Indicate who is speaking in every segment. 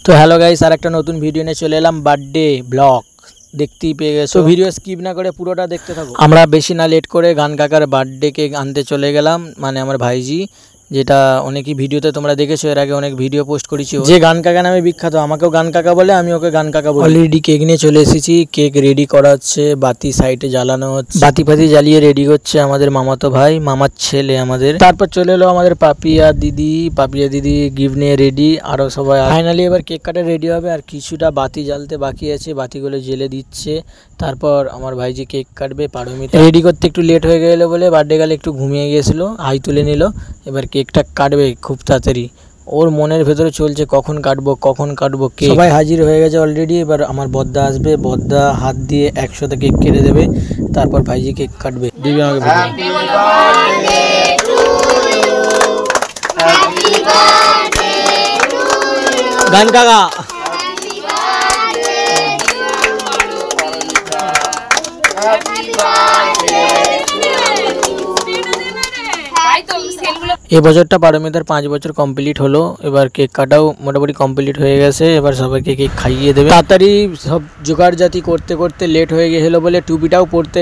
Speaker 1: তো hello guys, আর একটা নতুন ভিডিও নিয়ে চলে এলাম। বার্থডে ব্লগ দেখতেই পেয়ে গেছো। ভিডিও স্কিপ না করে পুরোটা দেখতে থাকো। আমরা বেশি না লেট করে গান কাকার বার্থডে কেক আনতে চলে গেলাম, মানে আমার ভাইজি, যেটা অনেকই ভিডিওতে তোমরা দেখেছো। এর আগে অনেক ভিডিও পোস্ট করেছি। যে গান কাকা নামে বিখ্যাত, আমাকেও গান কাকা বলে, আমি ওকে গান কাকা বলি। অলরেডি কেক নিয়ে চলে এসেছি, কেক রেডি করা হচ্ছে, বাতি সাইডে জ্বালানো হচ্ছে, বাতি ফাতি জ্বালিয়ে রেডি হচ্ছে আমাদের মামাতো ভাই, মামার ছেলে আমাদের। তারপর চলে এলো আমাদের পাপিয়া দিদি গিফট নিয়ে রেডি, আরো সবাই। ফাইনালি এবার কেক কাটা রেডি হবে, আর কিছুটা বাতি জ্বালতে বাকি আছে, বাতিগুলো জ্বেলে দিচ্ছে। তারপর আমার ভাইজি কেক কাটবে। পারমিতা রেডি করতে একটু লেট হয়ে গেল বলে বার্থডে গালে একটু ঘুমিয়ে গিয়েছিল, হাই তুলে নিল। এবার কেকটা কাটবে খুব তাড়াতাড়ি, ওর মনের ভেতরে চলছে কখন কাটবো কেক। সবাই হাজির হয়ে গেছে অলরেডি। এবার আমার বদ্দা আসবে, বদ্দা হাত দিয়ে একসাথে কেক কেটে দেবে, তারপর ভাইজি কেক কাটবে। দিবি আমাকে গান কাকা। এই বছরটা পারমিতার 5 বছর কমপ্লিট হলো। এবার কেক কাটাও মোটামুটি কমপ্লিট হয়ে গেছে। এবার সবাইকে কেক খাইয়ে দেবে। তাড়াতাড়ি সব জোগাড় জাতি করতে করতে লেট হয়ে গেছিলো বলে টুপিটাও পরতে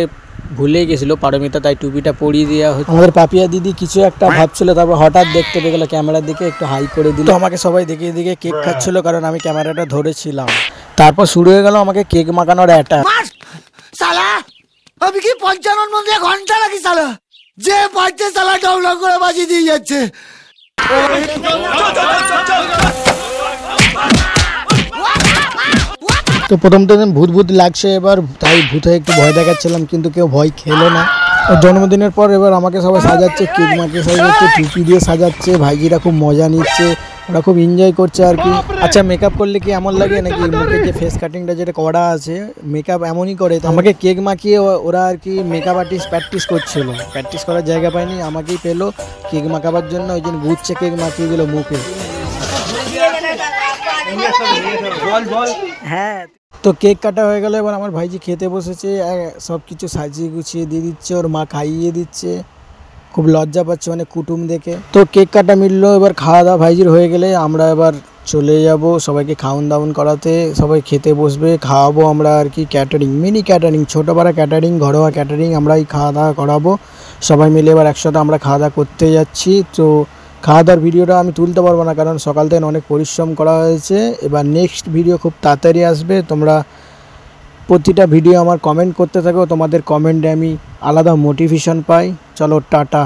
Speaker 1: ভুলে গেছিলো পারমিতা, তাই টুপিটা পরিয়ে দেওয়া হচ্ছে। আমাদের পাপিয়া দিদি কিছু একটা ভাবছিল, তারপর হঠাৎ দেখতে পেয়ে গেলো ক্যামেরার দিকে, একটু হাই করে দিল। আমাকে সবাই দেখিয়ে দিকে কেক খাচ্ছিল, কারণ আমি ক্যামেরাটা ধরেছিলাম। তারপর শুরু হয়ে গেল আমাকে কেক মাখানোর অ্যাটাক।
Speaker 2: আমি কি 55 ঘন্টা লাগি সালা, যে বাড়িতে সালা ডাউনলোড করে বাজি দিয়ে যাচ্ছে।
Speaker 3: তো প্রথম ভূত লাগছে, এবার তাই ভূতে একটু ভয় দেখাচ্ছিলাম, কিন্তু কেউ ভয় খেলো না। জন্মদিনের পর এবার আমাকে সবাই সাজাচ্ছে, কেক মাখিয়ে সাজাচ্ছে, টুপি দিয়ে সাজাচ্ছে। ভাইজিরা খুব মজা নিচ্ছে, ওরা খুব এনজয় করছে আর কি। আচ্ছা, মেকআপ করলে কি এমন লাগে নাকি? মুখে যে ফেস কাটিংটা যেটা করা আছে, মেকআপ এমনই করে। তো আমাকে কেক মাখিয়ে ওরা আর কি মেকআপ আর্টিস্ট প্র্যাকটিস করছিল, প্র্যাকটিস করার জায়গা পায়নি, আমাকেই পেলো কেক মাখাবার জন্য। ওই জন্য বুঝছে কেক মাখিয়ে দিল মুখে। হ্যাঁ, তো কেক কাটা হয়ে গেল। এবার আমার ভাইজি খেতে বসেছে, সব কিছু সাজিয়ে গুছিয়ে দিয়ে দিচ্ছে, ওর মা খাইয়ে দিচ্ছে। খুব লজ্জা পাচ্ছে অনেক কুটুম দেখে। তো কেক কাটা মিললো, এবার খাওয়া দাওয়া ভাইজির হয়ে গেলে আমরা এবার চলে যাব সবাইকে খাওয়ান দাওয়ান করাতে। সবাই খেতে বসবে, খাওয়াবো আমরা আর কি। ক্যাটারিং, মিনি ক্যাটারিং, ছোটো পাড়া ক্যাটারিং, ঘরোয়া ক্যাটারিং, আমরাই খাওয়া দাওয়া করাবো সবাই মিলে। এবার একসাথে আমরা খাওয়া দাওয়া করতে যাচ্ছি। তো খাওয়া দাওয়ার ভিডিওটা আমি তুলতে পারবো না, কারণ সকাল থেকে অনেক পরিশ্রম করা হয়েছে। এবার নেক্সট ভিডিও খুব তাড়াতাড়ি আসবে। তোমরা প্রতিটা ভিডিও আমার কমেন্ট করতে থাকো, তোমাদের কমেন্টে আমি আলাদা মোটিভেশন পাই। চলো টাটা।